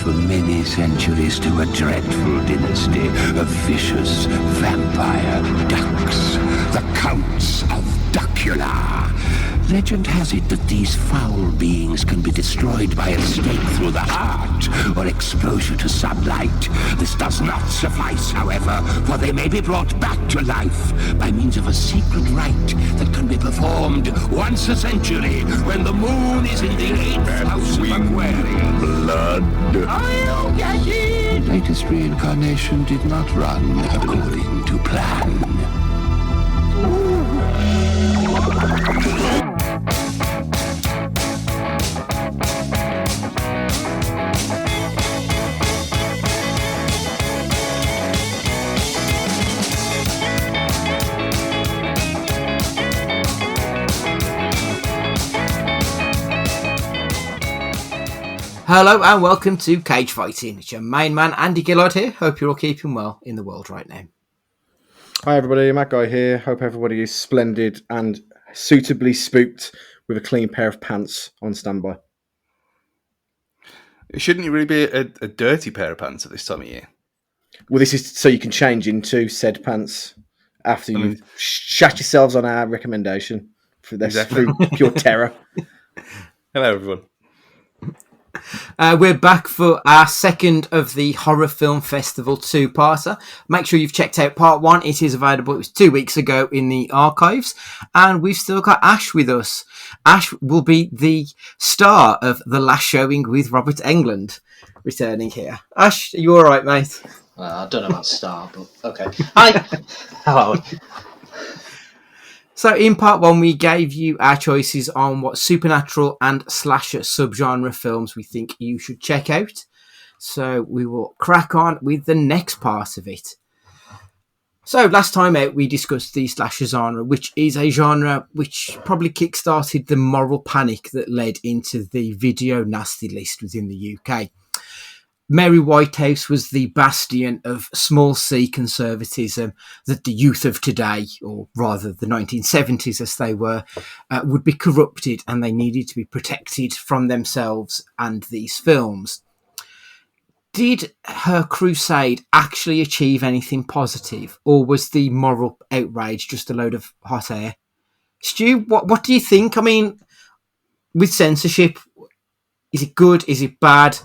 for many centuries to a dreadful dynasty of vicious vampire ducks, the Counts of Duckula. Legend has it that these foul beings can be destroyed by a stake through the heart or exposure to sunlight. This does not suffice, however, for they may be brought back to life by means of a secret rite that can be performed once a century when the moon is in the 8th house of Aquarius. Blood. Oh, get it! Latest reincarnation did not run according to plan. Hello and welcome to Cage Fighting. It's your main man Andy Gillard here. Hope you're all keeping well in the world right now. Hi everybody, Matt Guy here. Hope everybody is splendid and suitably spooked with a clean pair of pants on standby. Shouldn't it really be a dirty pair of pants at this time of year? Well, this is so you can change into said pants after you shat yourselves on our recommendation for this through pure terror. Hello everyone. We're back for our second of the Horror Film Festival two-parter. Make sure you've checked out part one. It is available. It was 2 weeks ago in the archives. And we've still got Ash with us. Ash will be the star of The Last Showing with Robert Englund returning here. Ash, are you all right, mate? Well, I don't know about star, but okay. Hi. Hello. So in part one, we gave you our choices on what supernatural and slasher subgenre films we think you should check out. So we will crack on with the next part of it. So last time out, we discussed the slasher genre, which is a genre which probably kickstarted the moral panic that led into the video nasty list within the UK. Mary Whitehouse was the bastion of small c conservatism that the youth of today, or rather the 1970s as they were, would be corrupted and they needed to be protected from themselves and these films. Did her crusade actually achieve anything positive, or was the moral outrage just a load of hot air? Stu, what do you think? I mean, with censorship, is it good? Is it bad?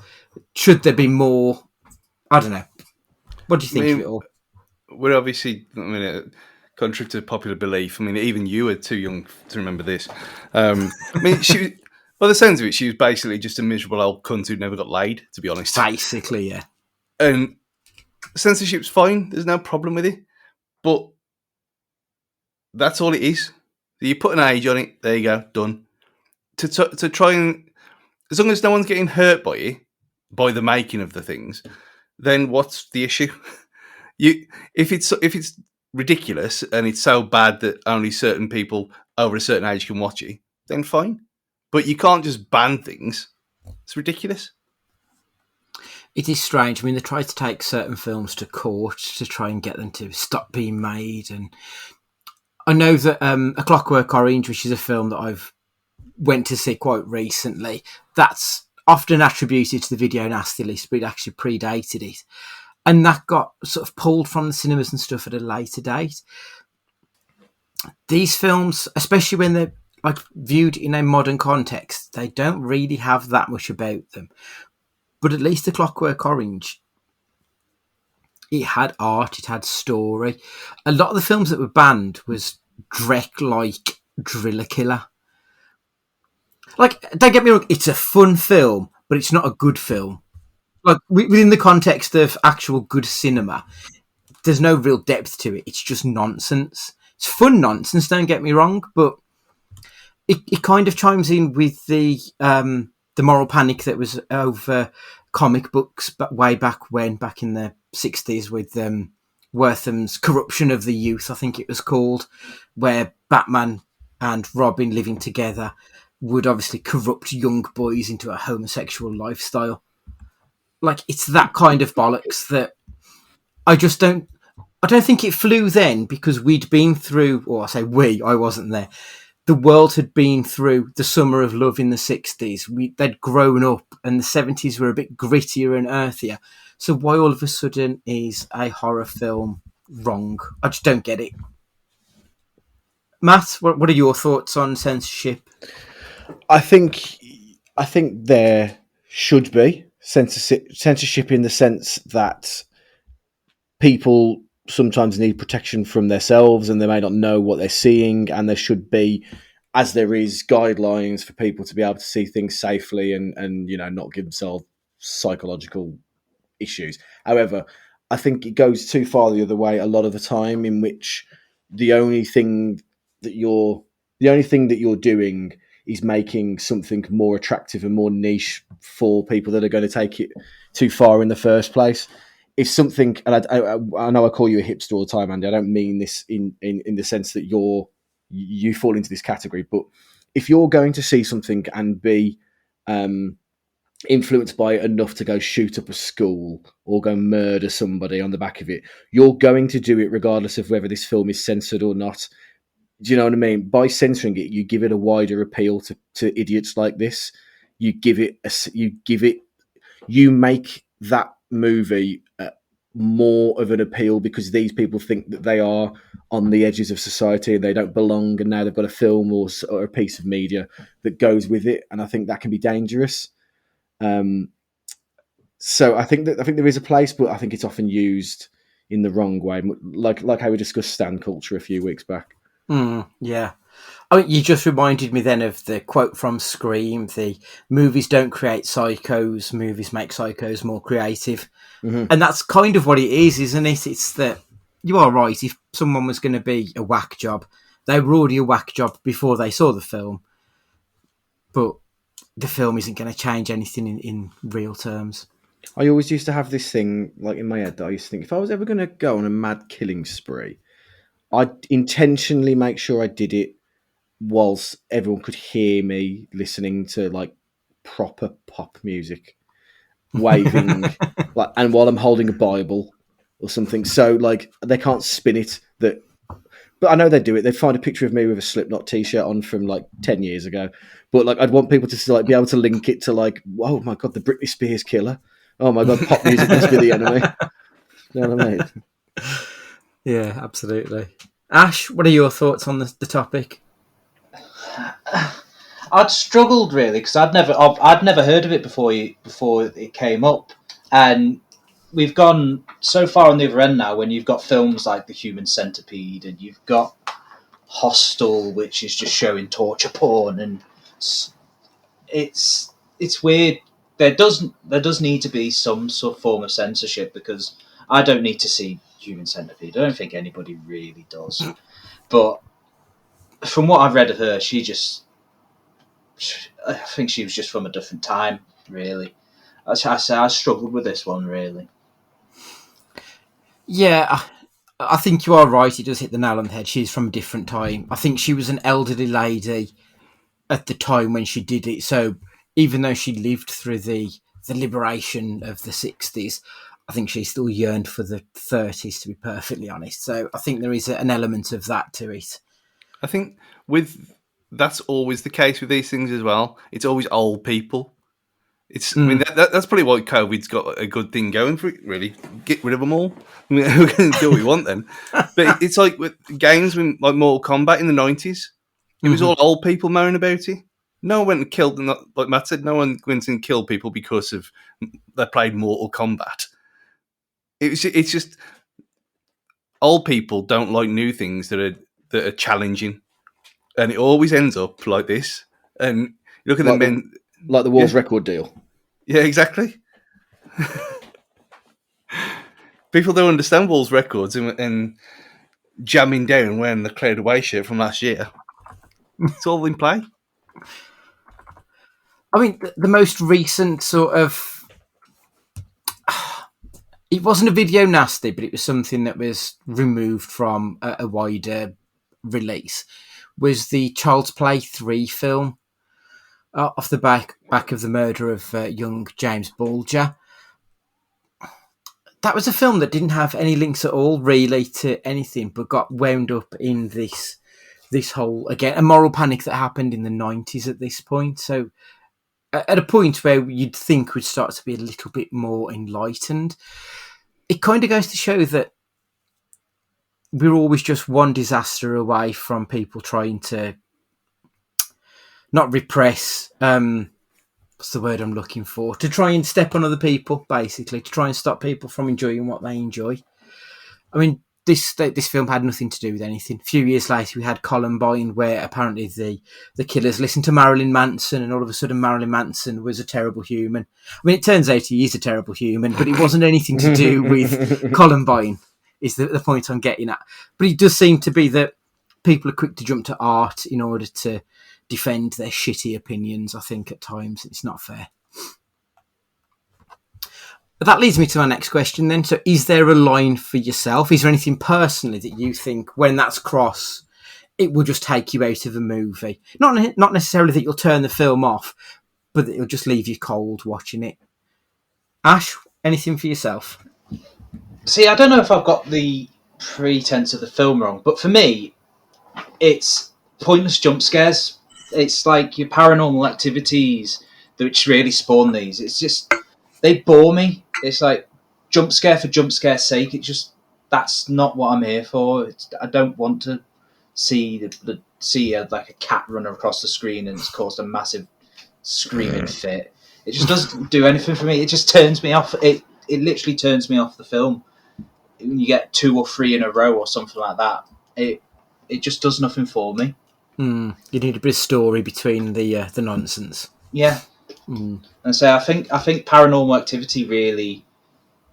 Should there be more? I don't know. What do you think of it all? We're obviously, contrary to popular belief, even you were too young to remember this. She, by the sounds of it, she was basically just a miserable old cunt who never got laid, to be honest. Basically, yeah. And censorship's fine. There's no problem with it. But that's all it is. You put an age on it, there you go, done. To try and, as long as no one's getting hurt by it, by the making of the things, then what's the issue? If it's ridiculous and it's so bad that only certain people over a certain age can watch it, then fine. But you can't just ban things. It's ridiculous. It is strange. They try to take certain films to court to try and get them to stop being made. And I know that A Clockwork Orange, which is a film that I've went to see quite recently, that's often attributed to the video nasty list, but it actually predated it. And that got sort of pulled from the cinemas and stuff at a later date. These films, especially when they're viewed in a modern context, they don't really have that much about them. But at least The Clockwork Orange, it had art, it had story. A lot of the films that were banned was Drek-like Driller Killer. Don't get me wrong, it's a fun film, but it's not a good film. Within the context of actual good cinema, there's no real depth to it. It's just nonsense. It's fun nonsense, don't get me wrong, but it kind of chimes in with the moral panic that was over comic books way back in the 60s with Wortham's Corruption of the Youth, I think it was called, where Batman and Robin living together would obviously corrupt young boys into a homosexual lifestyle. It's that kind of bollocks that I don't think it flew then, because we'd been through, or I say we, I wasn't there, the world had been through the summer of love in the 60s. They'd grown up, and the 70s were a bit grittier and earthier. So why all of a sudden is a horror film wrong? I just don't get it. Matt, what are your thoughts on censorship? I think there should be censorship in the sense that people sometimes need protection from themselves and they may not know what they're seeing, and there should be, as there is, guidelines for people to be able to see things safely and not give themselves psychological issues. However, I think it goes too far the other way a lot of the time, in which the only thing that you're doing is making something more attractive and more niche for people that are going to take it too far in the first place. If something, and I know I call you a hipster all the time, Andy. I don't mean this in the sense that you fall into this category, but if you're going to see something and be influenced by it enough to go shoot up a school or go murder somebody on the back of it, you're going to do it regardless of whether this film is censored or not. Do you know what I mean? By censoring it, you give it a wider appeal to idiots like this. You make that movie more of an appeal because these people think that they are on the edges of society and they don't belong, and now they've got a film or a piece of media that goes with it, and I think that can be dangerous. So I think there is a place, but I think it's often used in the wrong way, like how we discussed stan culture a few weeks back. Yeah. I mean, you just reminded me then of the quote from Scream, the movies don't create psychos, movies make psychos more creative. Mm-hmm. And that's kind of what it is, isn't it? It's that you are right. If someone was going to be a whack job, they were already a whack job before they saw the film. But the film isn't going to change anything in real terms. I always used to have this thing like in my head that I used to think, if I was ever going to go on a mad killing spree, I'd intentionally make sure I did it whilst everyone could hear me listening to like proper pop music, waving, and while I'm holding a Bible or something. So like they can't spin it that. But I know they do it. They find a picture of me with a Slipknot t-shirt on from like 10 years ago. But like I'd want people to like be able to link it to like, oh my god, the Britney Spears killer. Oh my god, pop music must be the enemy. You know what I mean? Yeah, absolutely. Ash, what are your thoughts on the topic? I'd struggled really because I'd never heard of it before it came up, and we've gone so far on the other end now when you've got films like The Human Centipede and you've got Hostel, which is just showing torture porn, and it's weird. There does need to be some sort of form of censorship, because I don't need to see Human Centipede. I don't think anybody really does. But from what I've read of her, I think she was just from a different time, really. I struggled with this one, really. Yeah, I think you are right. It does hit the nail on the head. She's from a different time. I think she was an elderly lady at the time when she did it. So even though she lived through the liberation of the 60s, I think she still yearned for the 30s, to be perfectly honest. So I think there is an element of that to it. I think that's always the case with these things as well. It's always old people. I mean, that's probably why COVID's got a good thing going for it, really. Get rid of them all. I mean, we're going to do what we want then. But it's like with games like Mortal Kombat in the 90s. It was all old people moaning about it. No one went and killed them. Like Matt said, no one went and killed people because of they played Mortal Kombat. It's just old people don't like new things that are challenging. And it always ends up like this. And look at the men... Like the Wolves record deal. Yeah, exactly. People don't understand Wolves records and jamming down wearing the Cloud Away shirt from last year. It's all in play. I mean, the most recent sort of... It wasn't a video nasty, but it was something that was removed from a wider release, was the Child's Play 3 film. Off the back of the murder of young James Bulger. That was a film that didn't have any links at all, really, to anything, but got wound up in this this whole, again, a moral panic that happened in the 90s at this point. So at a point where you'd think we'd start to be a little bit more enlightened, it kind of goes to show that we're always just one disaster away from people trying to not repress, what's the word I'm looking for? To try and step on other people, basically, to try and stop people from enjoying what they enjoy. I mean, this film had nothing to do with anything. A few years later, we had Columbine, where apparently the killers listened to Marilyn Manson, and all of a sudden Marilyn Manson was a terrible human. I mean, it turns out he is a terrible human, but it wasn't anything to do with Columbine, is the point I'm getting at. But it does seem to be that people are quick to jump to art in order to defend their shitty opinions, I think, at times. It's not fair. But that leads me to my next question then. So is there a line for yourself? Is there anything personally that you think when that's crossed, it will just take you out of a movie? Not necessarily that you'll turn the film off, but it'll just leave you cold watching it. Ash, anything for yourself? See, I don't know if I've got the pretense of the film wrong, but for me, it's pointless jump scares. It's like your Paranormal Activities which really spawn these. It's just, they bore me. It's like jump scare for jump scare's sake. It's just, that's not what I'm here for. I don't want to see like a cat run across the screen and it's caused a massive screaming fit. It just doesn't do anything for me. It just turns me off. It literally turns me off the film. When you get 2 or 3 in a row or something like that, it just does nothing for me. You need a bit of story between the nonsense. Yeah. And so I think Paranormal Activity really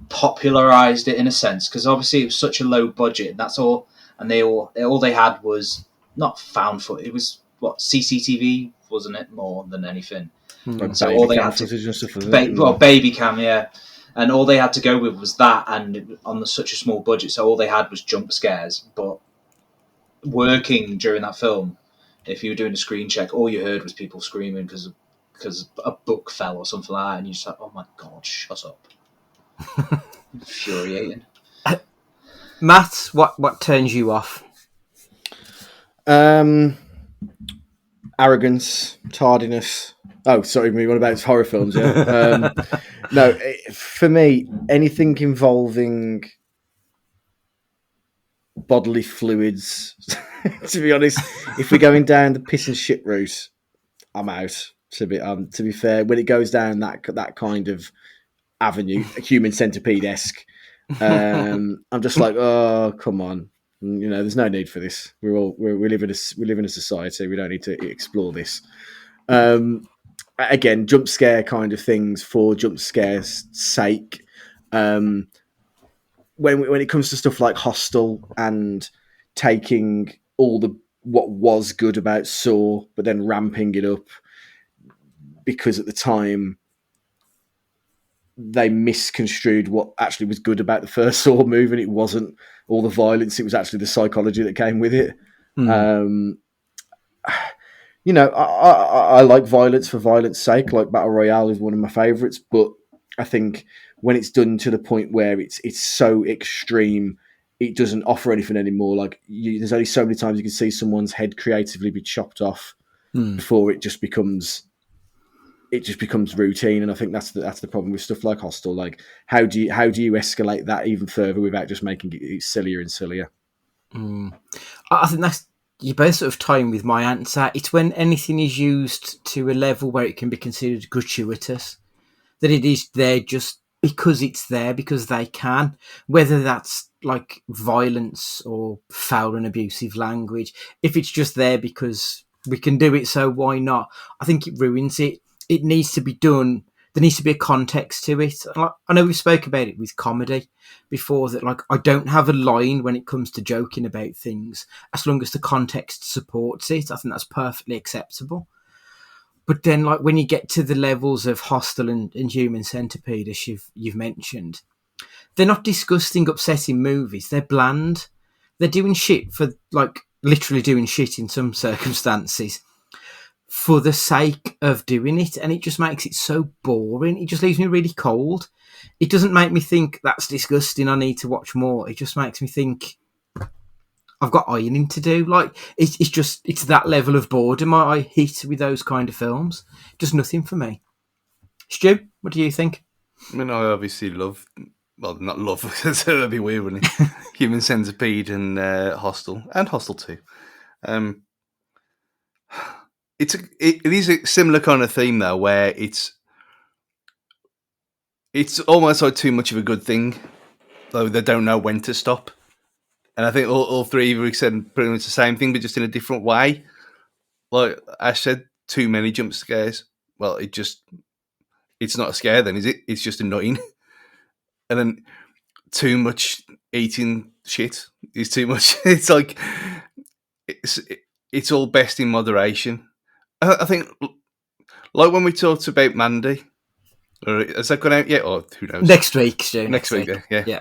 popularized it in a sense, because obviously it was such a low budget. That's all, and all they had was not found footage. It was what, CCTV, wasn't it, more than anything? So all they had to baby cam, yeah. And all they had to go with was that, and on such a small budget, so all they had was jump scares. But working during that film, if you were doing a screen check, all you heard was people screaming because a book fell or something like that, and you're just like, oh my god, shut up. Infuriating. Matt, what turns you off? Arrogance, tardiness. Oh, sorry, me. What about horror films? Yeah. No, for me, anything involving bodily fluids. To be honest, if we're going down the piss and shit route, I'm out. To be fair, when it goes down that kind of avenue, human centipede-esque, I'm just like, oh, come on. You know, there's no need for this. We live in a society. We don't need to explore this. Again, jump scare kind of things for jump scare's sake. When it comes to stuff like Hostel and taking what was good about Saw, but then ramping it up because at the time they misconstrued what actually was good about the first Saw movie, and it wasn't all the violence, it was actually the psychology that came with it. You know, I like violence for violence sake. Like Battle Royale is one of my favourites, but I think when it's done to the point where it's so extreme, it doesn't offer anything anymore. Like there's only so many times you can see someone's head creatively be chopped off before it just becomes routine. And I think that's the problem with stuff like Hostel. Like how do you escalate that even further without just making it sillier and sillier? I think that's, you're both sort of tying with my answer. It's when anything is used to a level where it can be considered gratuitous, that it is there just because it's there, because they can, whether that's like violence or foul and abusive language. If it's just there because we can do it, so why not? I think it ruins it. It needs to be done. There needs to be a context to it. I know we spoke about it with comedy before, that like I don't have a line when it comes to joking about things, as long as the context supports it. I think that's perfectly acceptable. But then, like when you get to the levels of Hostel and Human Centipede, as you've mentioned, they're not disgusting, upsetting movies. They're bland. They're doing shit for, like, literally doing shit in some circumstances for the sake of doing it, and it just makes it so boring. It just leaves me really cold. It doesn't make me think that's disgusting, I need to watch more. It just makes me think I've got ironing to do. Like it's that level of boredom I hit with those kind of films. Just nothing for me. Stu, what do you think? I mean, I obviously love, well, not love, that'd be weird, wouldn't it? Human Centipede and Hostel, and Hostel 2. It is a similar kind of theme, though, where it's almost like too much of a good thing, though they don't know when to stop. And I think all three of you said pretty much the same thing, but just in a different way. Like Ash said, too many jump scares. Well, it's not a scare then, is it? It's just annoying. And then too much eating shit is too much. It's like it's all best in moderation. I think, like when we talked about Mandy, or has that gone out yet? Or who knows? Next week, Stu. Next week, yeah. Yeah.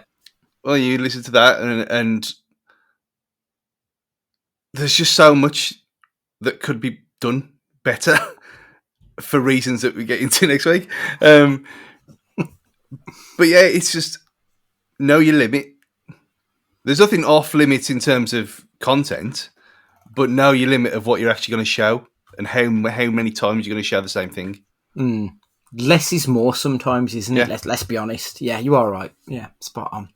Well, you listen to that, and there's just so much that could be done better for reasons that we get into next week. But yeah, it's just know your limit. There's nothing off limits in terms of content, but know your limit of what you're actually going to show and how many times you're going to show the same thing. Less is more sometimes, isn't it? Yeah. Let's be honest. Yeah, you are right. Yeah, spot on.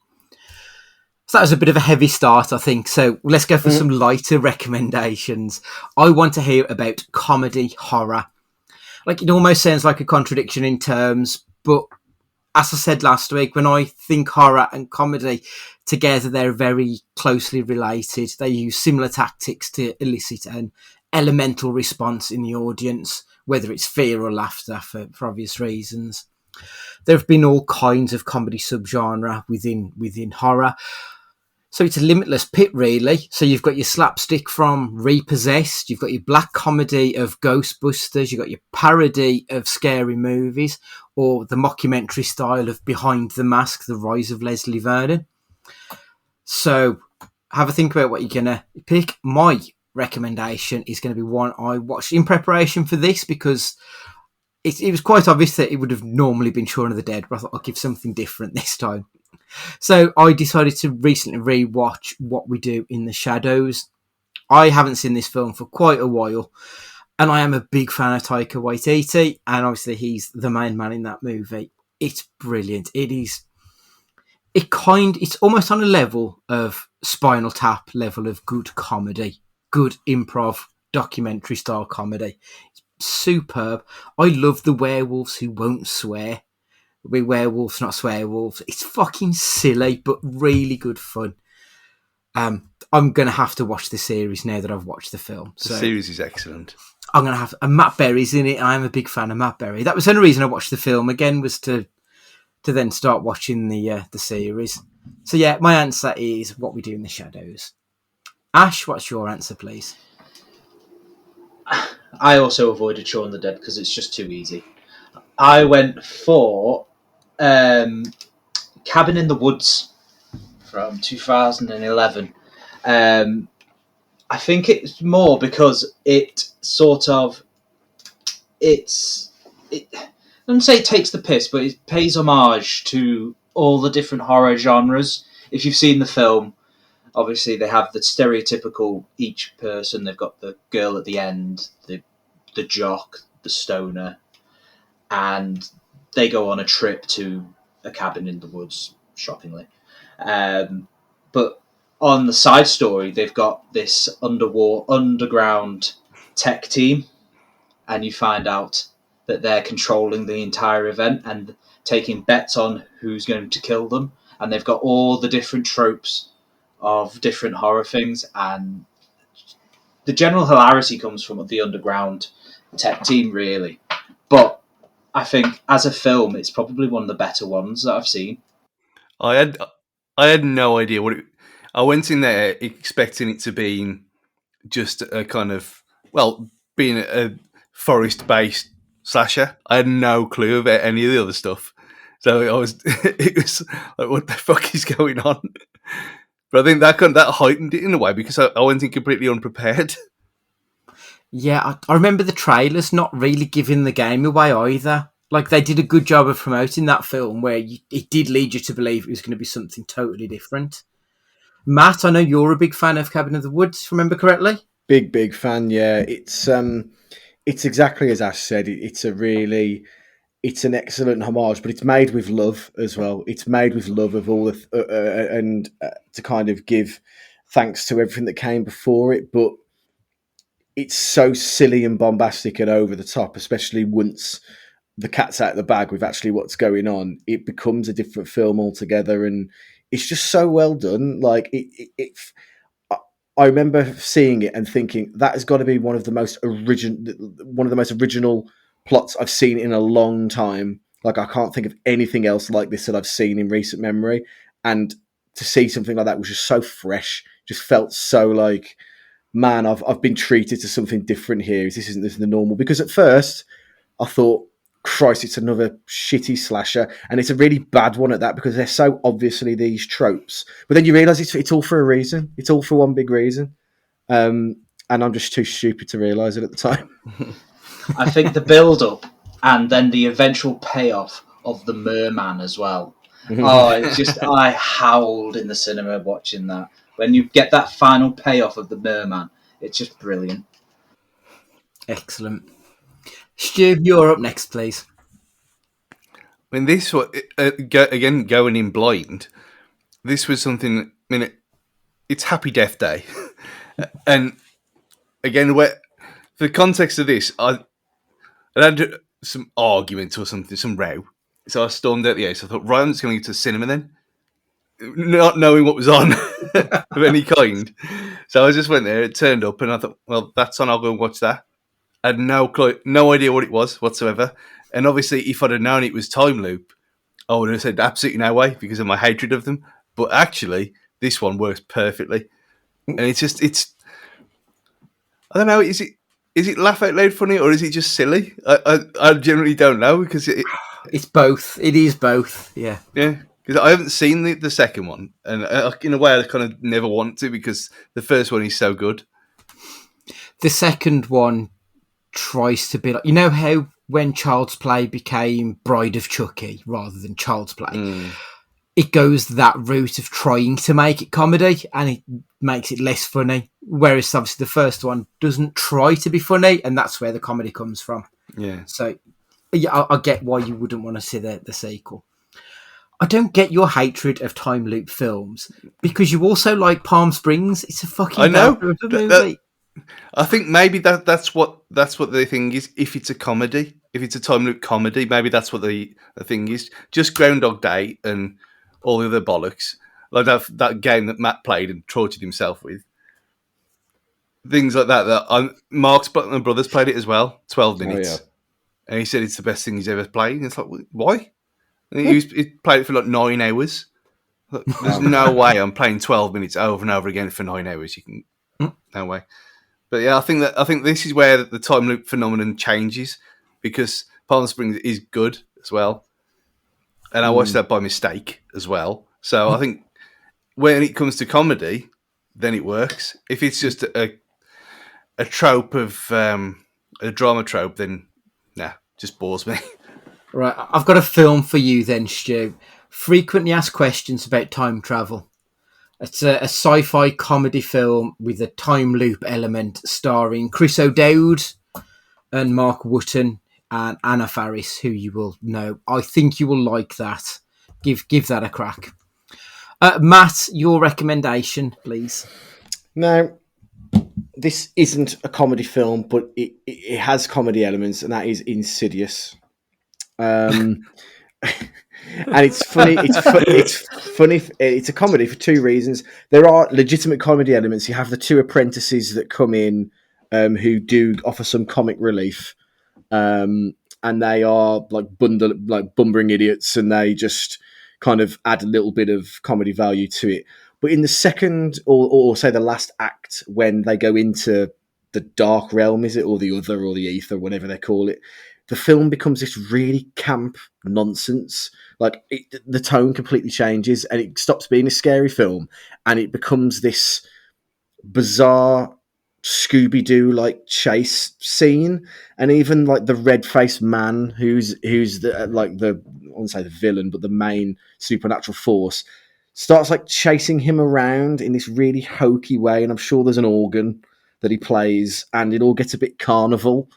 So that was a bit of a heavy start, I think. So let's go for some lighter recommendations. I want to hear about comedy horror. Like, it almost sounds like a contradiction in terms, but as I said last week, when I think horror and comedy together, they're very closely related. They use similar tactics to elicit an elemental response in the audience, whether it's fear or laughter for obvious reasons. There have been all kinds of comedy subgenre within horror. So it's a limitless pit, really. So you've got your slapstick from Repossessed, you've got your black comedy of Ghostbusters, you've got your parody of scary movies, or the mockumentary style of Behind the Mask, The Rise of Leslie Vernon. So have a think about what you're going to pick. My recommendation is going to be one I watched in preparation for this, because it was quite obvious that it would have normally been Shaun of the Dead, but I thought I'll give something different this time. So I decided to recently re-watch What We Do in the Shadows. I haven't seen this film for quite a while, and I am a big fan of Taika Waititi, and obviously he's the main man in that movie. It's brilliant. It's almost on a level of Spinal Tap level of good comedy, good improv documentary style comedy. It's superb. I love the werewolves who won't swear. We're werewolves, not swearwolves. It's fucking silly, but really good fun. I'm going to have to watch the series now that I've watched the film. The series is excellent. I'm going to have... And Matt Berry's in it, and I'm a big fan of Matt Berry. That was the only reason I watched the film, again, was to then start watching the series. So yeah, my answer is What We Do in the Shadows. Ash, what's your answer, please? I also avoided Shaun of the Dead because it's just too easy. I went for Cabin in the Woods from 2011. I think it's more because it sort of I don't say it takes the piss, but it pays homage to all the different horror genres. If you've seen the film, obviously they have the stereotypical, each person, they've got the girl at the end, the jock, the stoner, and they go on a trip to a cabin in the woods, shockingly. But on the side story, they've got this underground tech team, and you find out that they're controlling the entire event and taking bets on who's going to kill them. And they've got all the different tropes of different horror things, and the general hilarity comes from the underground tech team, really. But I think as a film, it's probably one of the better ones that I've seen. I had no idea what it... I went in there expecting it to be just a kind of, well, being a forest-based slasher. I had no clue about any of the other stuff. So it was like, what the fuck is going on? But I think that heightened it in a way, because I went in completely unprepared. Yeah, I remember the trailers not really giving the game away either. Like, they did a good job of promoting that film where it did lead you to believe it was going to be something totally different. Matt, I know you're a big fan of Cabin of the Woods, if I remember correctly. Big fan. Yeah, it's exactly as Ash said. It's an excellent homage, but it's made with love as well. It's made with love of all and to kind of give thanks to everything that came before it. But it's so silly and bombastic and over the top, especially once the cat's out of the bag with actually what's going on. It becomes a different film altogether, and it's just so well done. Like I remember seeing it and thinking that has got to be one of the most original plots I've seen in a long time. Like I can't think of anything else like this that I've seen in recent memory. And to see something like that was just so fresh. Just felt so like, man, I've been treated to something different here. This isn't the normal. Because at first I thought, Christ, it's another shitty slasher, and it's a really bad one at that because they're so obviously these tropes. But then you realise it's all for a reason. It's all for one big reason, and I'm just too stupid to realise it at the time. I think the build-up and then the eventual payoff of the merman as well. Oh, it's just I howled in the cinema watching that. When you get that final payoff of the merman, it's just brilliant. Excellent. Stu, you're up next, please. I mean, this was again going in blind. This was something. I mean, it's Happy Death Day, and again, for the context of this, I had some argument or something, some row. So I stormed out the house. I thought, right, I'm just going to go to the cinema then, not knowing what was on of any kind. So I just went there. It turned up, and I thought, well, that's on. I'll go and watch that. I had no idea what it was whatsoever. And obviously, if I'd have known it was Time Loop, I would have said absolutely no way because of my hatred of them. But actually, this one works perfectly. And it's I don't know, is it laugh out loud funny or is it just silly? I generally don't know because it's both. It is both, yeah. Yeah, because I haven't seen the second one. And in a way, I kind of never want to because the first one is so good. The second one tries to be like, you know how when Child's Play became Bride of Chucky rather than Child's Play, it goes that route of trying to make it comedy and it makes it less funny. Whereas obviously the first one doesn't try to be funny, and that's where the comedy comes from. Yeah. So yeah, I get why you wouldn't want to see the sequel. I don't get your hatred of time loop films because you also like Palm Springs. It's a fucking I know movie. I think maybe that's what the thing is. If it's a comedy, if it's a time loop comedy, maybe that's what the thing is. Just Groundhog Day and all the other bollocks, like that game that Matt played and tortured himself with. Things like that. Mark's brothers played it as well. 12 minutes, yeah. And he said it's the best thing he's ever played. And it's like, why? And he played it for like 9 hours. There's no way I'm playing 12 minutes over and over again for 9 hours. You can, no way. But yeah, I think this is where the time loop phenomenon changes because Palm Springs is good as well, and I watched that by mistake as well. So I think when it comes to comedy, then it works. If it's just a trope of a drama trope, then just bores me. Right, I've got a film for you then, Stu. Frequently asked questions about time travel. It's a sci-fi comedy film with a time loop element starring Chris O'Dowd and Mark Wootton and Anna Faris, who you will know. I think you will like that. Give that a crack. Matt, your recommendation, please. Now, this isn't a comedy film, but it has comedy elements, and that is Insidious. And it's funny. It's funny. It's a comedy for two reasons. There are legitimate comedy elements. You have the two apprentices that come in, who do offer some comic relief, and they are like bumbling idiots, and they just kind of add a little bit of comedy value to it. But in the second, or say the last act, when they go into the dark realm, is it, or the other, or the ether, whatever they call it, the film becomes this really camp nonsense. Like the tone completely changes, and it stops being a scary film, and it becomes this bizarre Scooby-Doo like chase scene. And even like the red-faced man, who's the I won't say the villain, but the main supernatural force, starts like chasing him around in this really hokey way, and I'm sure there's an organ that he plays, and it all gets a bit carnival,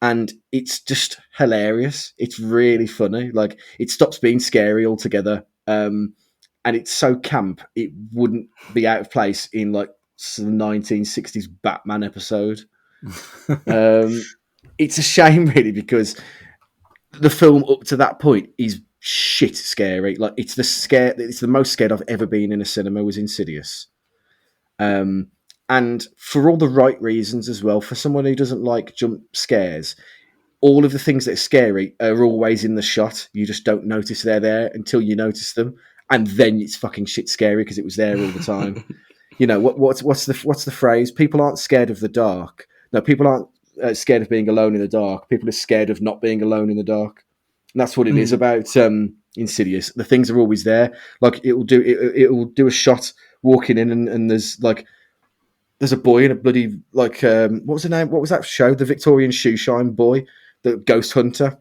and it's just hilarious. It's really funny. Like, it stops being scary altogether, and it's so camp it wouldn't be out of place in like some 1960s Batman episode. It's a shame, really, because the film up to that point is shit scary. Like, it's the most scared I've ever been in a cinema was Insidious. And for all the right reasons as well. For someone who doesn't like jump scares, all of the things that are scary are always in the shot. You just don't notice they're there until you notice them, and then it's fucking shit scary because it was there all the time. You know what's the phrase? People aren't scared of the dark. No, people aren't scared of being alone in the dark. People are scared of not being alone in the dark. And that's what it is about Insidious. The things are always there. Like, it will do a shot walking in, and there's a boy in a bloody, like, what was the name? What was that show? The Victorian Shoeshine Boy, the Ghost Hunter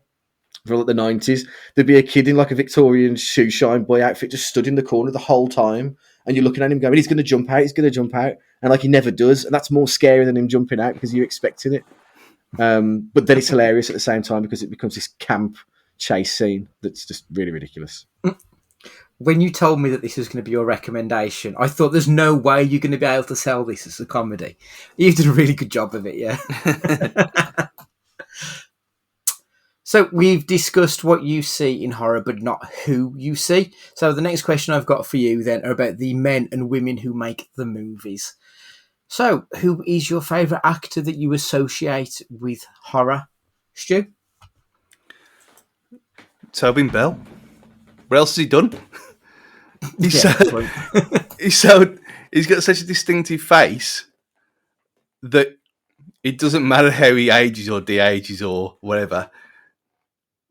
from like the 90s. There'd be a kid in like a Victorian Shoeshine Boy outfit just stood in the corner the whole time, and you're looking at him going, he's going to jump out, and like, he never does, and that's more scary than him jumping out because you're expecting it. But then it's hilarious at the same time because it becomes this camp chase scene that's just really ridiculous. When you told me that this was going to be your recommendation, I thought there's no way you're going to be able to sell this as a comedy. You've done a really good job of it, yeah. So we've discussed what you see in horror, but not who you see. So the next question I've got for you then are about the men and women who make the movies. So who is your favourite actor that you associate with horror? Stu? Tobin Bell. What else has he done? He's got such a distinctive face that it doesn't matter how he ages or de-ages or whatever.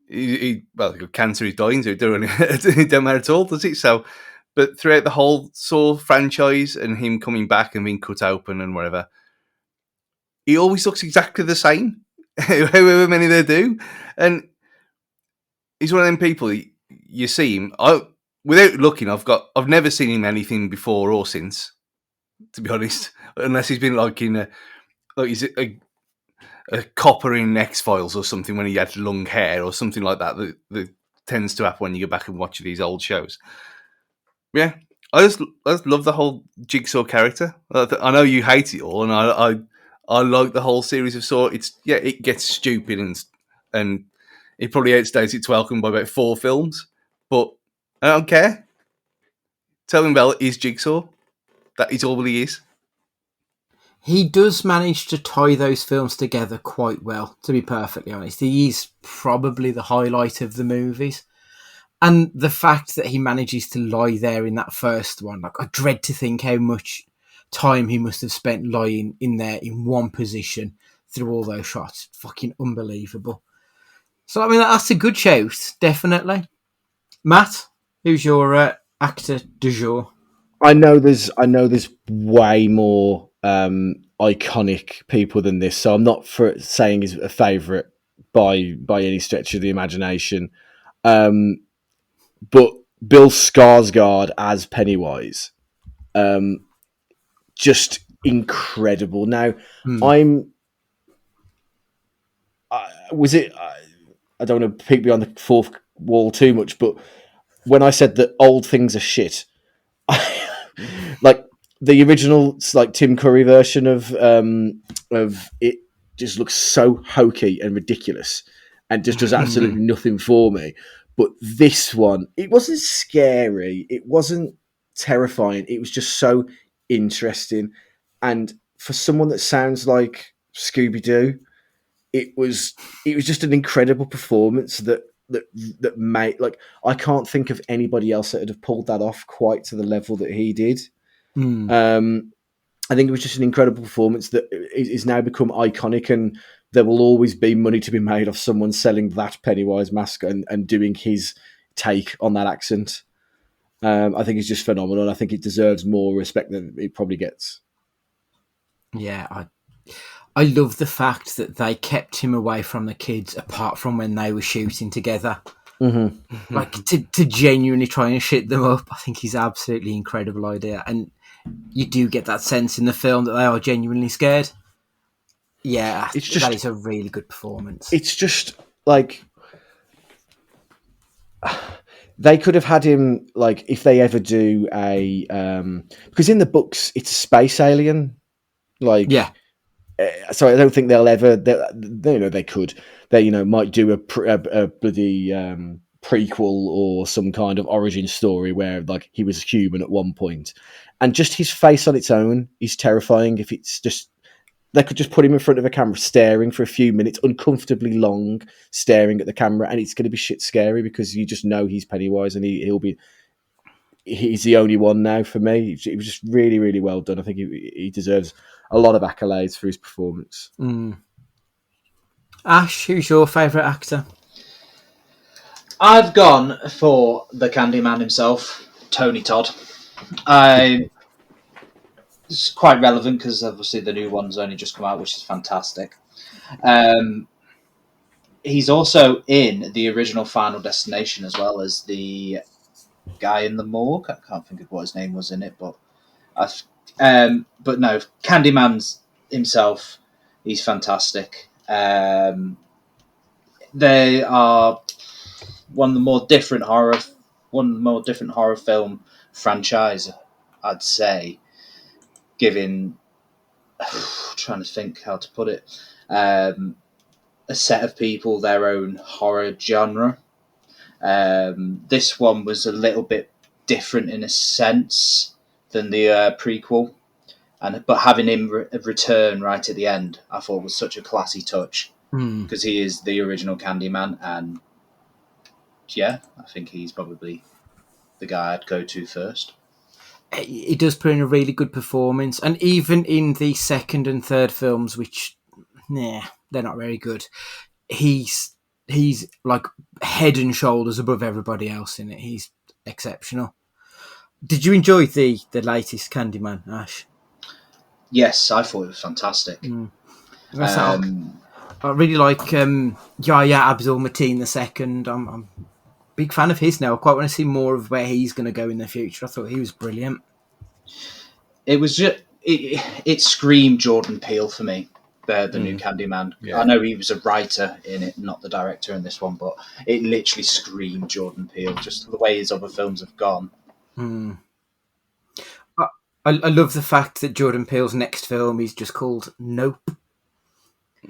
He got cancer, he's dying, so it don't matter at all, does it? So, but throughout the whole Saw franchise and him coming back and being cut open and whatever, he always looks exactly the same, however many they do. And he's one of them people, you see him, without looking, I've never seen him anything before or since, to be honest, unless he's been like he's a copper in X-Files or something when he had long hair or something like that tends to happen when you go back and watch these old shows. Yeah, I just love the whole Jigsaw character. I know you hate it all, and I like the whole series of Saw. It gets stupid and it probably outstays its welcome by about 4 films, but I don't care. Tobin Bell is Jigsaw. That is all he is. He does manage to tie those films together quite well, to be perfectly honest. He is probably the highlight of the movies. And the fact that he manages to lie there in that first one, like, I dread to think how much time he must have spent lying in there in one position through all those shots. Fucking unbelievable. So, I mean, that's a good shout, definitely. Matt, who's your actor du jour? I know there's way more iconic people than this, so I'm not saying he's a favourite by any stretch of the imagination. But Bill Skarsgård as Pennywise, just incredible. Now, I don't want to peek beyond the fourth wall too much, but when I said that old things are shit, like the original, like Tim Curry version of it, just looks so hokey and ridiculous, and just does absolutely nothing for me. But this one, it wasn't scary, it wasn't terrifying, it was just so interesting. And for someone that sounds like Scooby-Doo, it was just an incredible performance that made, like, I can't think of anybody else that would have pulled that off quite to the level that he did. I think it was just an incredible performance that is now become iconic, and there will always be money to be made off someone selling that Pennywise mask and doing his take on that accent. I think it's just phenomenal, and I think it deserves more respect than it probably gets. Yeah, I love the fact that they kept him away from the kids, apart from when they were shooting together. Like to genuinely try and shit them up, I think is absolutely incredible idea, and you do get that sense in the film that they are genuinely scared. Yeah, It's just, that is a really good performance. it's just like they could have had him, like, if they ever do a because in the books it's a space alien, like. Yeah, So I don't think they'll ever. They could. They might do a bloody prequel or some kind of origin story where like he was human at one point, and just his face on its own is terrifying. If it's just they could just put him in front of a camera staring for a few minutes, uncomfortably long, staring at the camera, and it's going to be shit scary because you just know he's Pennywise and he's the only one now for me. It was just really, really well done. I think he deserves a lot of accolades for his performance. Ash, who's your favourite actor? I've gone for the Candyman himself, Tony Todd. It's quite relevant because obviously the new one's only just come out, which is fantastic. He's also in the original Final Destination as well as the guy in the morgue. I can't think of what his name was in it, but no, Candyman's himself, he's fantastic. They are one of the more different horror film franchise, I'd say. Giving, trying to think how to put it, a set of people their own horror genre. This one was a little bit different in a sense than the prequel, but having him return right at the end, I thought was such a classy touch because he is the original Candyman, and yeah, I think he's probably the guy I'd go to first. He does put in a really good performance, and even in the second and third films, which they're not very good, he's like head and shoulders above everybody else in it. He's exceptional. Did you enjoy the latest Candyman, Ash? Yes, I thought it was fantastic. I really like Yahya Abdul-Mateen II. I'm a big fan of his now. I quite want to see more of where he's going to go in the future. I thought he was brilliant. It was just it screamed Jordan Peele for me. The new Candyman. Yeah. I know he was a writer in it, not the director in this one, but it literally screamed Jordan Peele. Just the way his other films have gone. I love the fact that Jordan Peele's next film is just called Nope.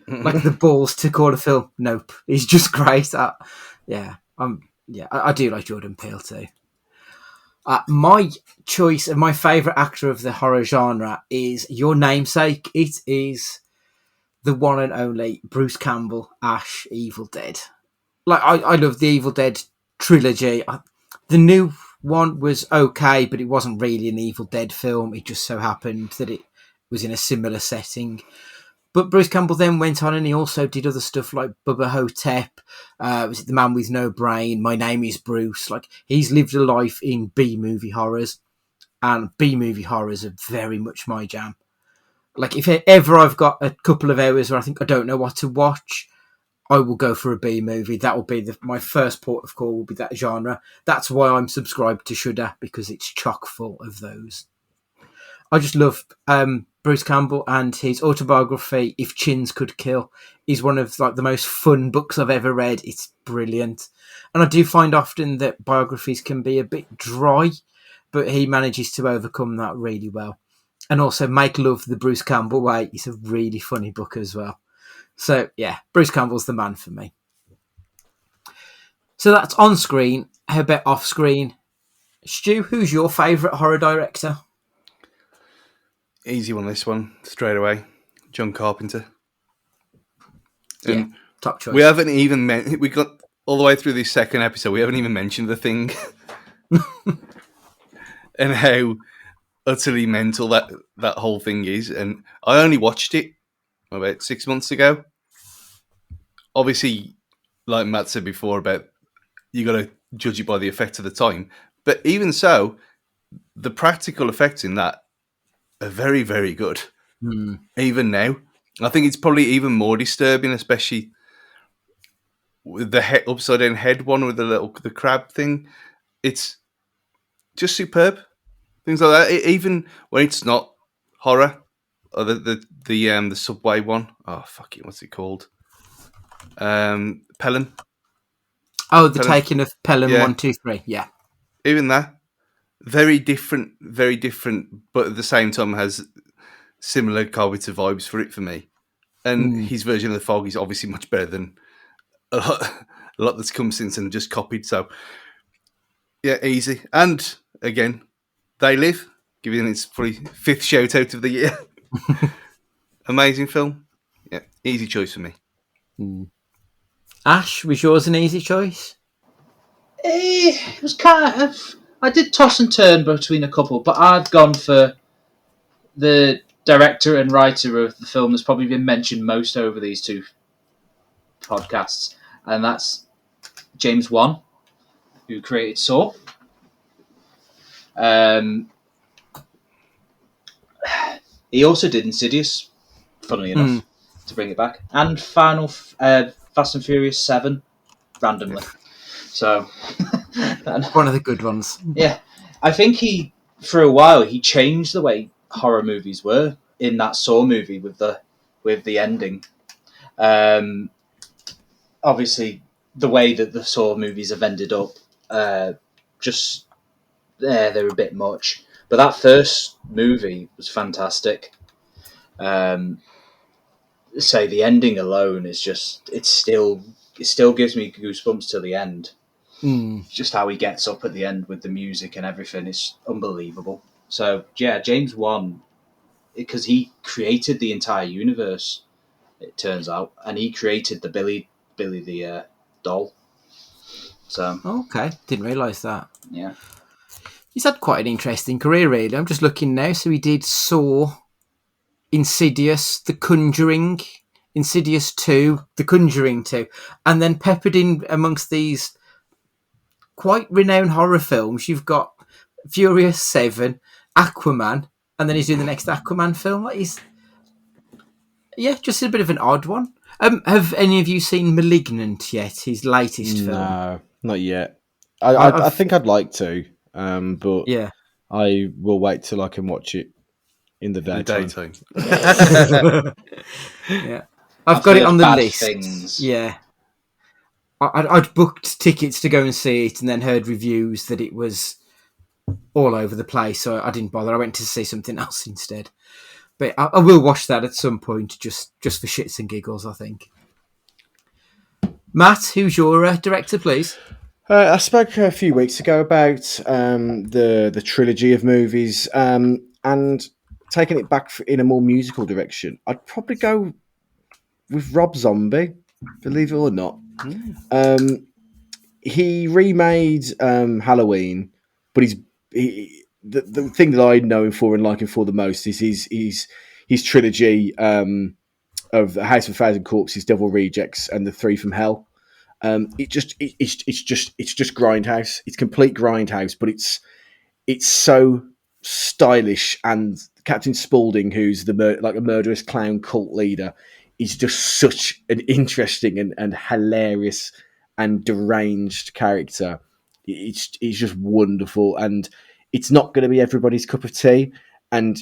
Like the balls to call a film Nope. He's just great. I do like Jordan Peele too. My choice of my favourite actor of the horror genre is your namesake. It is the one and only Bruce Campbell, Ash, Evil Dead. Like I love the Evil Dead trilogy. The new one was okay, but it wasn't really an Evil Dead film. It just so happened that it was in a similar setting. But Bruce Campbell then went on and he also did other stuff like Bubba Hotep, was it The Man With No Brain, My Name Is Bruce. Like, he's lived a life in B-movie horrors, and B-movie horrors are very much my jam. Like, if ever I've got a couple of hours where I think I don't know what to watch, I will go for a B-movie. That will be my first port of call, will be that genre. That's why I'm subscribed to Shudder, because it's chock full of those. I just love Bruce Campbell, and his autobiography, If Chins Could Kill, is one of like the most fun books I've ever read. It's brilliant. And I do find often that biographies can be a bit dry, but he manages to overcome that really well. And also Make Love the Bruce Campbell Way is a really funny book as well. So yeah, Bruce Campbell's the man for me. So that's on screen. How about off screen? Stu, who's your favourite horror director? Easy one, this one, straight away. John Carpenter. Yeah, top choice. We haven't even we got all the way through this second episode, we haven't even mentioned The Thing. And how utterly mental that whole thing is. And I only watched it about 6 months ago. Obviously, like Matt said before, about you got to judge it by the effect of the time. But even so, the practical effects in that are very, very good. Even now. I think it's probably even more disturbing, especially with the upside down head one with the crab thing. It's just superb. Things like that. Even when it's not horror, or the subway one. Oh fuck it, what's it called? Pelham. Oh, the Pelham. taking of Pelham Yeah. 1, 2, 3. Yeah. Even that, very different, but at the same time has similar Carpenter vibes for me. And his version of the fog is obviously much better than a lot that's come since and just copied. So yeah, easy. And again, They Live, giving its probably 5th shout out of the year. Amazing film. Yeah, easy choice for me. Ash, was yours an easy choice? It was kind of. I did toss and turn between a couple, but I've gone for the director and writer of the film that's probably been mentioned most over these two podcasts, and that's James Wan, who created Saw. He also did Insidious, funnily enough, to bring it back, and Fast and Furious 7, randomly. So, One of the good ones. yeah, I think for a while, he changed the way horror movies were in that Saw movie with the ending. Obviously, the way that the Saw movies have ended up, they're a bit much. But that first movie was fantastic. Say the ending alone is just it still gives me goosebumps till the end. Just how he gets up at the end with the music and everything is unbelievable. So yeah, James Wan, because he created the entire universe, it turns out, and he created the Billy the doll. So Okay, didn't realise that. yeah. He's had quite an interesting career, really. I'm just looking now. So he did Saw, Insidious, The Conjuring, Insidious 2, The Conjuring 2, and then peppered in amongst these quite renowned horror films, you've got Furious 7, Aquaman, and then he's doing the next Aquaman film. Like just a bit of an odd one. Have any of you seen Malignant yet? His latest film. No, not yet. I think I'd like to, but Yeah, I will wait till I can watch it in the daytime. yeah. I've got it on the bad list. things. Yeah. I'd booked tickets to go and see it and then heard reviews that it was all over the place, so I didn't bother. I went to see something else instead. But I will watch that at some point, just for shits and giggles, I think. Matt, who's your director, please? I spoke a few weeks ago about the trilogy of movies, and taking it back in a more musical direction. I'd probably go with Rob Zombie, believe it or not. He remade Halloween, but the thing that I know him for and like him for the most is his trilogy of The House of a Thousand Corpses, Devil Rejects, and The Three from Hell. It's just grindhouse. It's complete grindhouse, but it's so stylish. And Captain Spaulding, who's a murderous clown cult leader, is just such an interesting and hilarious and deranged character. It's just wonderful, and it's not going to be everybody's cup of tea. And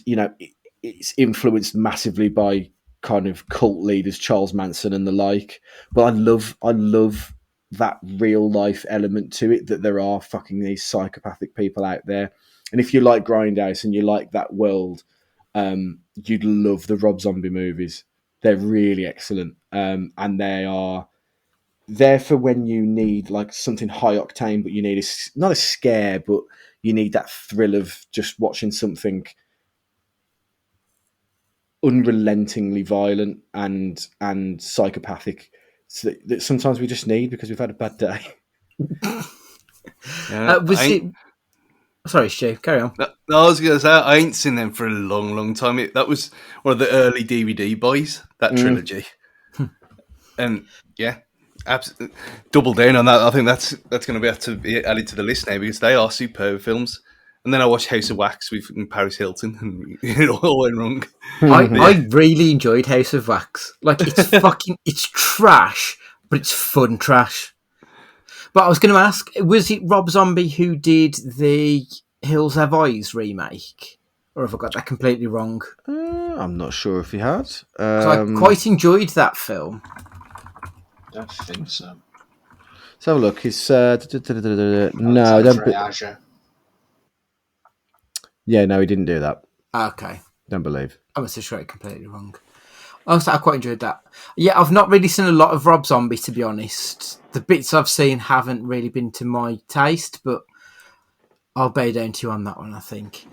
it's influenced massively by kind of cult leaders, Charles Manson and the like. But I love that real life element to it, that there are fucking these psychopathic people out there. And if you like Grindhouse and you like that world, you'd love the Rob Zombie movies. They're really excellent. And they are there for when you need like something high octane, but you need not a scare, but you need that thrill of just watching something unrelentingly violent and psychopathic, so that sometimes we just need because we've had a bad day. Sorry, Stu, carry on. No, I was going to say, I ain't seen them for a long, long time. That was one of the early DVD buys, that trilogy. And yeah, absolutely double down on that. I think that's going to have to be added to the list now because they are superb films. And then I watched House of Wax with Paris Hilton, and it all went wrong. I really enjoyed House of Wax. Like, it's it's trash, but it's fun trash. But I was going to ask, was it Rob Zombie who did the Hills Have Eyes remake? Or have I got that completely wrong? I'm not sure if he had. 'Cause I quite enjoyed that film. Don't think so. Let's have a look. It's no, It's I don't. Triage. Yeah, no, he didn't do that. Okay. Don't believe. I must have it completely wrong. I quite enjoyed that. Yeah, I've not really seen a lot of Rob Zombie, to be honest. The bits I've seen haven't really been to my taste, but I'll bow down to you on that one, I think.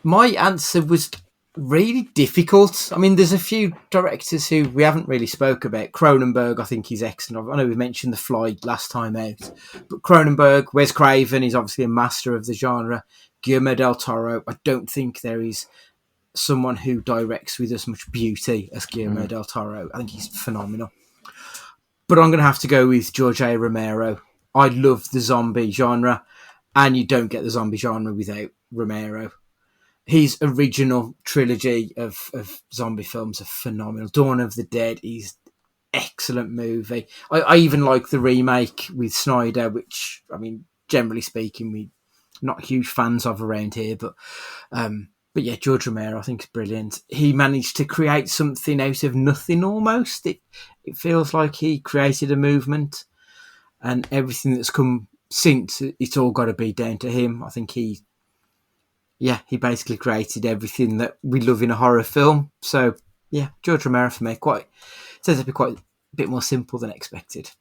My answer was really difficult. I mean, there's a few directors who we haven't really spoke about. Cronenberg, I think he's excellent. I know we mentioned The Fly last time out, but Cronenberg, Wes Craven is obviously a master of the genre. Guillermo del Toro, I don't think there is someone who directs with as much beauty as Guillermo del Toro. I think he's phenomenal. But I'm going to have to go with George A. Romero. I love the zombie genre, and you don't get the zombie genre without Romero. His original trilogy of zombie films are phenomenal. Dawn of the Dead is excellent movie. I even like the remake with Snyder, which, I mean, generally speaking, we're not huge fans of around here, but yeah, George Romero, I think, is brilliant. He managed to create something out of nothing almost. It feels like he created a movement, and everything that's come since, it's all got to be down to him. I think he basically created everything that we love in a horror film. So, yeah, George Romero for me, turns out to be quite a bit more simple than expected.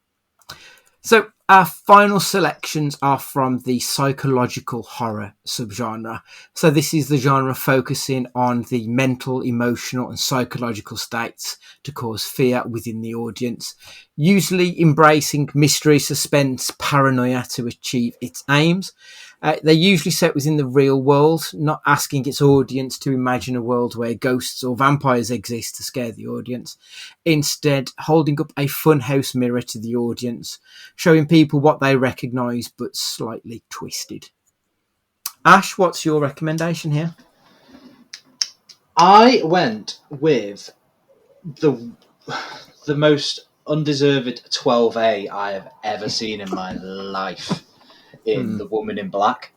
So, our final selections are from the psychological horror subgenre. So, this is the genre focusing on the mental, emotional, and psychological states to cause fear within the audience, usually embracing mystery, suspense, paranoia to achieve its aims. They're usually set within the real world, not asking its audience to imagine a world where ghosts or vampires exist to scare the audience. Instead, holding up a funhouse mirror to the audience, showing people what they recognise but slightly twisted. Ash, what's your recommendation here? I went with the most undeserved 12A I have ever seen in my life. In The Woman in Black.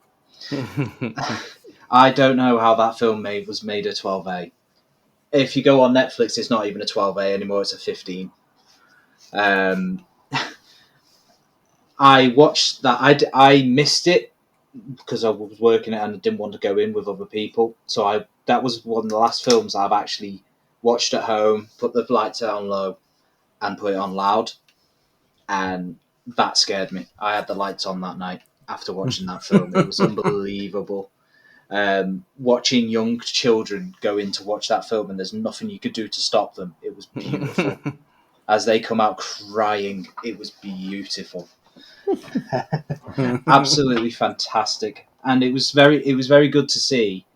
I don't know how that film was made a 12A. If you go on Netflix, it's not even a 12A anymore, it's a 15. I watched that. I missed it because I was working it and I didn't want to go in with other people. So that was one of the last films I've actually watched at home, put the lights on low and put it on loud. And that scared me. I had the lights on that night. After watching that film, it was unbelievable. Watching young children go in to watch that film and there's nothing you could do to stop them. It was beautiful. As they come out crying, it was beautiful. Absolutely fantastic. And it was very good to see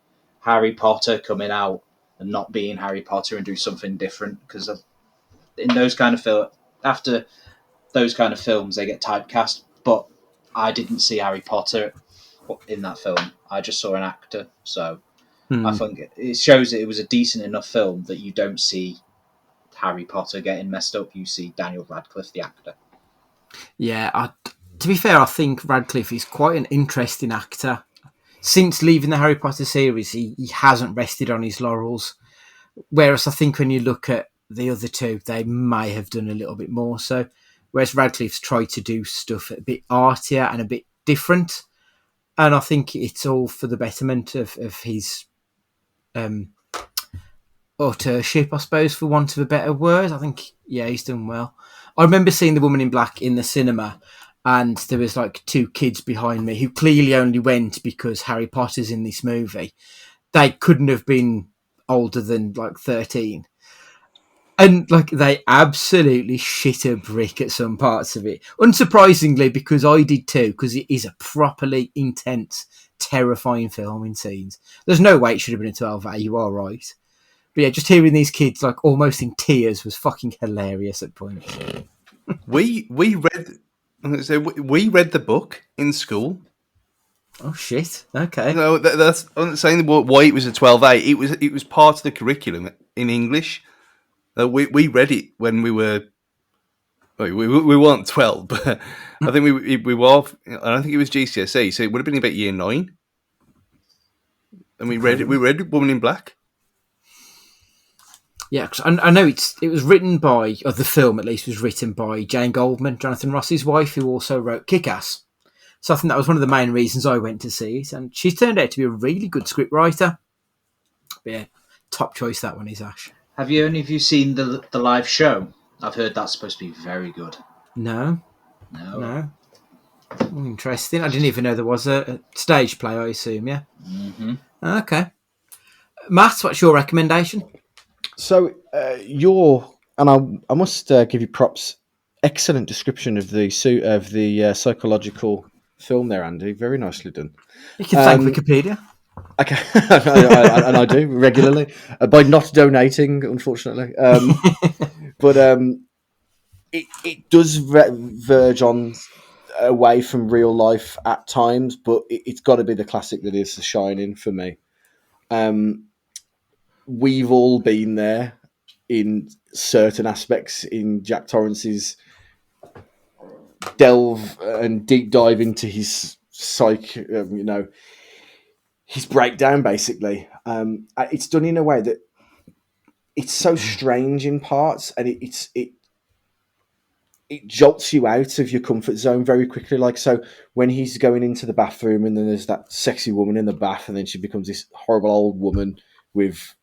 Harry Potter coming out and not being Harry Potter and do something different, because in those kind of after those kind of films they get typecast, but I didn't see Harry Potter in that film. I just saw an actor. So I think it shows that it was a decent enough film that you don't see Harry Potter getting messed up. You see Daniel Radcliffe, the actor. Yeah, to be fair, I think Radcliffe is quite an interesting actor. Since leaving the Harry Potter series, he hasn't rested on his laurels. Whereas I think when you look at the other two, they may have done a little bit more. So, whereas Radcliffe's tried to do stuff a bit artier and a bit different. And I think it's all for the betterment of his authorship, I suppose, for want of a better word. I think, yeah, he's done well. I remember seeing The Woman in Black in the cinema, and there was like two kids behind me who clearly only went because Harry Potter's in this movie. They couldn't have been older than like 13. And like they absolutely shit a brick at some parts of it. Unsurprisingly, because I did too, because it is a properly intense, terrifying film in scenes. There's no way it should have been a 12A, you are right. But yeah, just hearing these kids like almost in tears was fucking hilarious at points. We read the book in school. Oh shit! Okay. No, that's I'm not saying why it was a 12A. It was part of the curriculum in English. We read it when we were We weren't 12, but I think we were. I don't think it was GCSE, so it would have been about year 9. And we read it. We read Woman in Black. Yeah, 'cause I know it was written by, or the film at least was written by Jane Goldman, Jonathan Ross's wife, who also wrote Kick-Ass. So I think that was one of the main reasons I went to see it, and she's turned out to be a really good scriptwriter. But yeah, top choice that one is Ash. Have you any of you seen the live show? I've heard that's supposed to be very good. No. Interesting. I didn't even know there was a stage play, I assume, yeah? Mm-hmm. Okay. Matt, what's your recommendation? So I must give you props. Excellent description of the psychological film there, Andy. Very nicely done. You can thank Wikipedia. Okay, and I do regularly by not donating, unfortunately. But it does verge on away from real life at times, but it's got to be the classic that is The Shining for me. We've all been there in certain aspects in Jack Torrance's delve and deep dive into his psyche, his breakdown, basically. It's done in a way that it's so strange in parts, and it jolts you out of your comfort zone very quickly. Like, so when he's going into the bathroom and then there's that sexy woman in the bath, and then she becomes this horrible old woman with,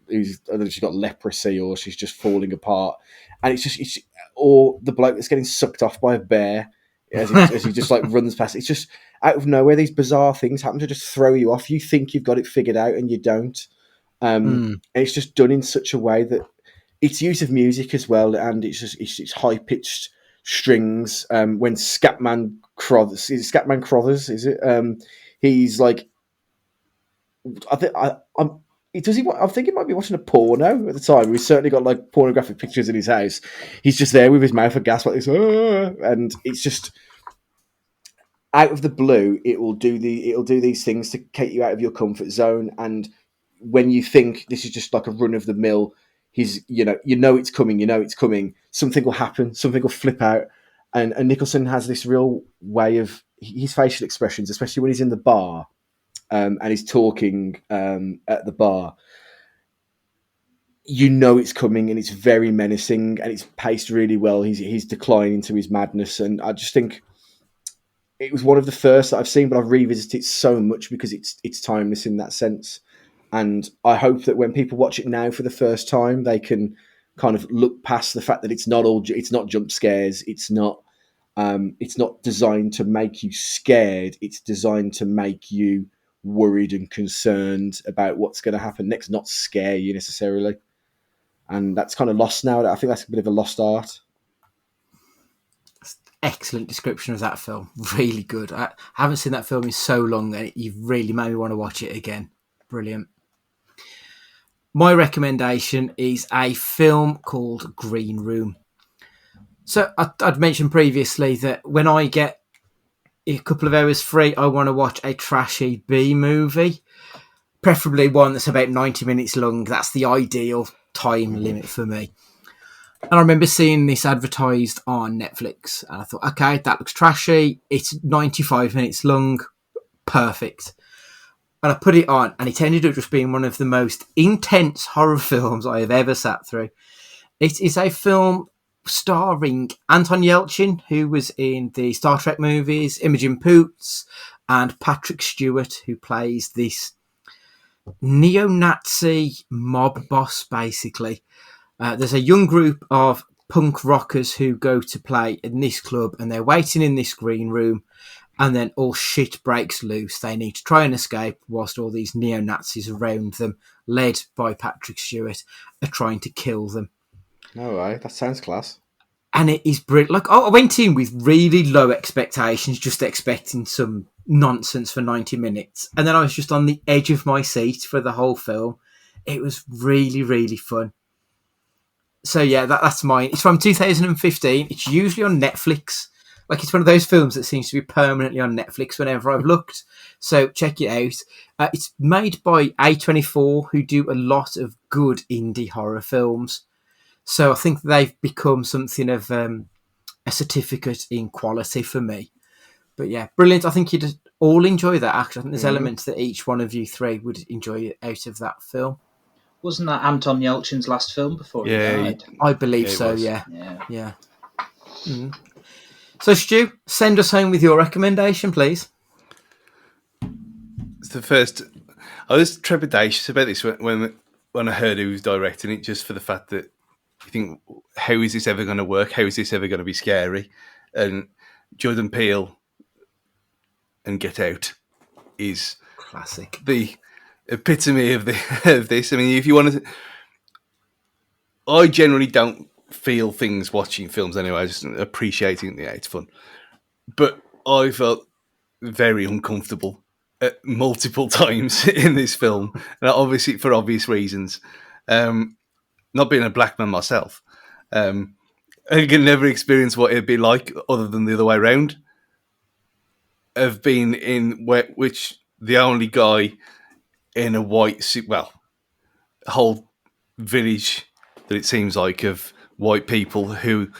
I don't know if she's got leprosy or she's just falling apart. And or the bloke that's getting sucked off by a bear as he just like runs past. It's just out of nowhere, these bizarre things happen to just throw you off. You think you've got it figured out and you don't. And it's just done in such a way that it's use of music as well, and it's high pitched strings. When Scatman Crothers, is it? He's like, I think I think he might be watching a porno at the time. He's certainly got like pornographic pictures in his house. He's just there with his mouth aghast like this, and it's just out of the blue. It'll do these things to take you out of your comfort zone, and when you think this is just like a run of the mill, you know it's coming. Something will happen. Something will flip out, and Nicholson has this real way of his facial expressions, especially when he's in the bar. And he's talking at the bar. You know it's coming, and it's very menacing, and it's paced really well. He's declining to his madness, and I just think it was one of the first that I've seen, but I've revisited it so much because it's timeless in that sense. And I hope that when people watch it now for the first time, they can kind of look past the fact that it's not jump scares. It's not designed to make you scared. It's designed to make you worried and concerned about what's going to happen next, not scare you necessarily. And that's kind of lost now. I think that's a bit of a lost art. Excellent description of that film. Really good. I haven't seen that film in so long, and you've really made me want to watch it again. Brilliant. My recommendation is a film called Green Room. So I'd mentioned previously that when I get a couple of hours free, I want to watch a trashy B movie, preferably one that's about 90 minutes long. That's the ideal time limit for me. And I remember seeing this advertised on Netflix, and I thought, okay, that looks trashy. It's 95 minutes long. Perfect. And I put it on, and it ended up just being one of the most intense horror films I have ever sat through. It is a film starring Anton Yelchin, who was in the Star Trek movies, Imogen Poots, and Patrick Stewart, who plays this neo-Nazi mob boss, basically. There's a young group of punk rockers who go to play in this club, and they're waiting in this green room, and then all shit breaks loose. They need to try and escape whilst all these neo-Nazis around them, led by Patrick Stewart, are trying to kill them. All right, that sounds class. And it is brilliant. Like, I went in with really low expectations, just expecting some nonsense for 90 minutes. And then I was just on the edge of my seat for the whole film. It was really, really fun. So yeah, that's mine. It's from 2015. It's usually on Netflix. Like, it's one of those films that seems to be permanently on Netflix whenever I've looked. So check it out. It's made by A24, who do a lot of good indie horror films. So I think they've become something of a certificate in quality for me. But yeah, brilliant. I think you'd all enjoy that. Actually, I think there's elements that each one of you three would enjoy out of that film. Wasn't that Anton Yelchin's last film before he died? I believe it so. was. Yeah. So Stu, send us home with your recommendation, please. It's the first. I was trepidatious about this when I heard who was directing it, just for the fact that you think, how is this ever going to work? How is this ever going to be scary? And Jordan Peele and Get Out is Classic. the epitome of this. I mean, if you want to, I generally don't feel things watching films anyway. I just appreciating it's fun, but I felt very uncomfortable at multiple times in this film, and obviously for obvious reasons. Not being a black man myself, I can never experience what it'd be like other than the other way around. Of being in which the only guy in a white suit, well, a whole village that it seems like of white people who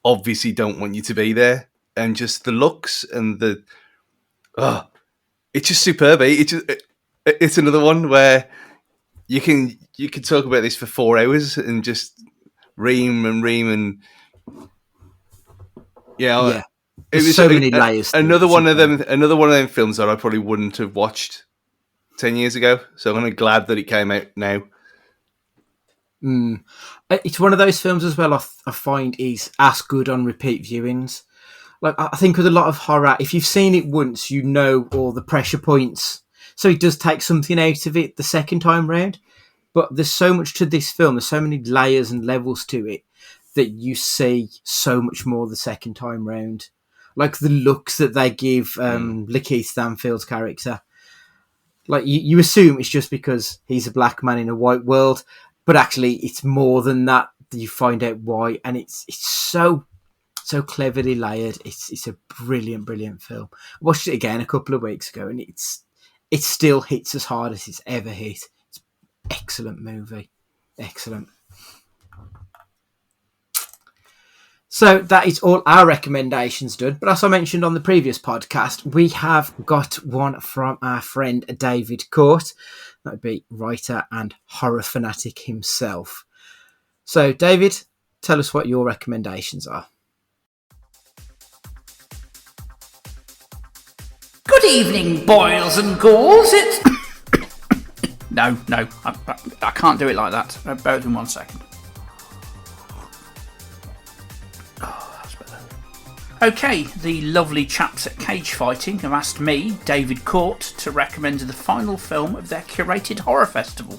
obviously don't want you to be there, and just the looks and the it's just superb. It's another one where you can talk about this for 4 hours and just ream and yeah. It was so many layers. Another one of them films that I probably wouldn't have watched 10 years ago. So I'm kind of glad that it came out now. It's one of those films as well. I find is as good on repeat viewings. Like I think with a lot of horror, if you've seen it once, you know all the pressure points. So it does take something out of it the second time round. But there's so much to this film. There's so many layers and levels to it that you see so much more the second time round. Like the looks that they give Lakeith Stanfield's character. Like you assume it's just because he's a black man in a white world, but actually it's more than that. You find out why, and it's so cleverly layered. It's a brilliant film. I watched it again a couple of weeks ago, and it still hits as hard as it's ever hit. It's an excellent movie, excellent. So that is all our recommendations done. But as I mentioned on the previous podcast, we have got one from our friend David Court. That would be writer and horror fanatic himself. So David, tell us what your recommendations are. Good evening, boils and ghouls. It's... No, I can't do it like that. Bear with me 1 second. Okay, the lovely chaps at Cage Fighting have asked me, David Court, to recommend the final film of their curated horror festival.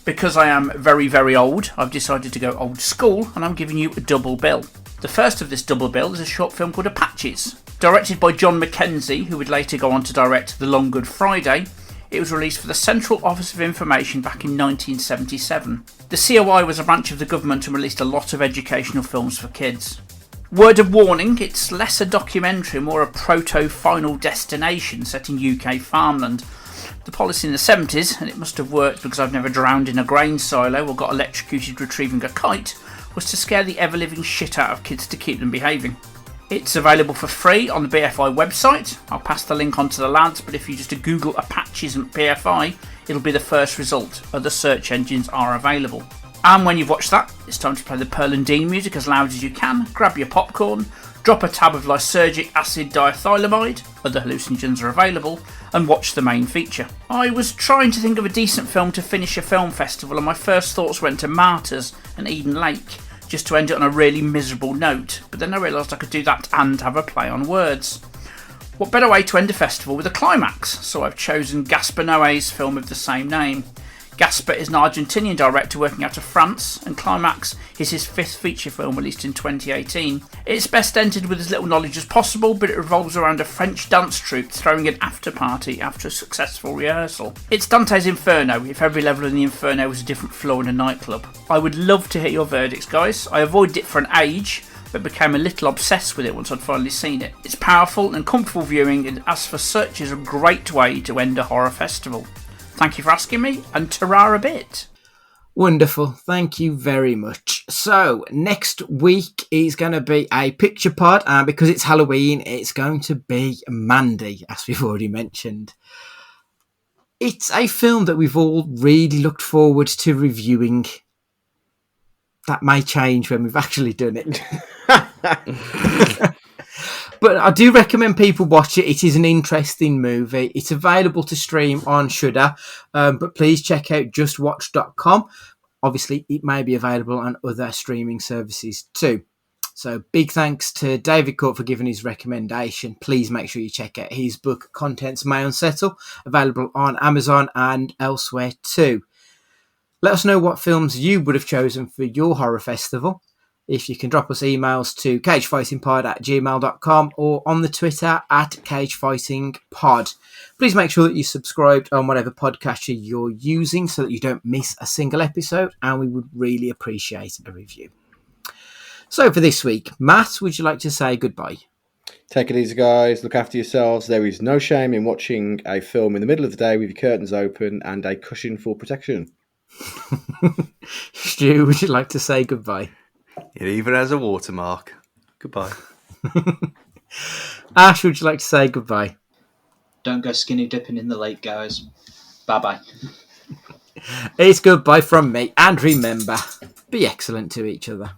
Because I am very, very old, I've decided to go old school, and I'm giving you a double bill. The first of this double bill is a short film called Apaches. Directed by John Mackenzie, who would later go on to direct The Long Good Friday, it was released for the Central Office of Information back in 1977. The COI was a branch of the government and released a lot of educational films for kids. Word of warning, it's less a documentary, more a proto-Final Destination set in UK farmland. The policy in the 70s, and it must have worked because I've never drowned in a grain silo or got electrocuted retrieving a kite, was to scare the ever-living shit out of kids to keep them behaving. It's available for free on the BFI website. I'll pass the link on to the lads, but if you just Google Apaches and BFI, it'll be the first result. Other search engines are available. And when you've watched that, it's time to play the Pearl and Dean music as loud as you can, grab your popcorn, drop a tab of lysergic acid diethylamide, other hallucinogens are available, and watch the main feature. I was trying to think of a decent film to finish a film festival, and my first thoughts went to Martyrs and Eden Lake, just to end it on a really miserable note, but then I realised I could do that and have a play on words. What better way to end a festival with a climax? So I've chosen Gaspar Noé's film of the same name. Gaspar is an Argentinian director working out of France, and Climax is his fifth feature film released in 2018. It's best entered with as little knowledge as possible, but it revolves around a French dance troupe throwing an after party after a successful rehearsal. It's Dante's Inferno, if every level in the Inferno was a different floor in a nightclub. I would love to hear your verdicts, guys. I avoided it for an age, but became a little obsessed with it once I'd finally seen it. It's powerful and comfortable viewing, and as for such, is a great way to end a horror festival. Thank you for asking me, and ta-ra a bit. Wonderful. Thank you very much. So, next week is going to be a picture pod, and because it's Halloween, it's going to be Mandy, as we've already mentioned. It's a film that we've all really looked forward to reviewing. That may change when we've actually done it. But I do recommend people watch it. It is an interesting movie. It's available to stream on Shudder, but please check out justwatch.com. Obviously, it may be available on other streaming services too. So big thanks to David Court for giving his recommendation. Please make sure you check out his book, Contents May Unsettle, available on Amazon and elsewhere too. Let us know what films you would have chosen for your horror festival. If you can drop us emails to cagefightingpod@gmail.com or on the Twitter @cagefightingpod. Please make sure that you subscribed on whatever podcatcher you're using so that you don't miss a single episode, and we would really appreciate a review. So for this week, Matt, would you like to say goodbye? Take it easy, guys. Look after yourselves. There is no shame in watching a film in the middle of the day with your curtains open and a cushion for protection. Stu, would you like to say goodbye? It even has a watermark. Goodbye. Ash, would you like to say goodbye? Don't go skinny dipping in the lake, guys. Bye-bye. It's goodbye from me, and remember, be excellent to each other.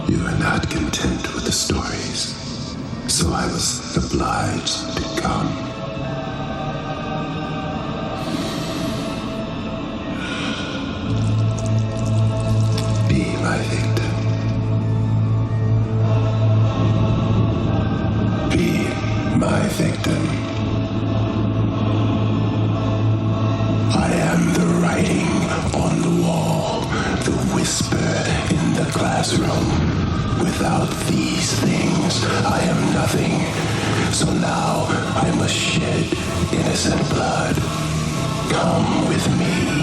You are not content with the stories, so I was obliged to come. Be my victim. Be my victim. I am the writing on the wall, the whisper in the classroom. Without these things, I am nothing. So now I must shed innocent blood. Come with me.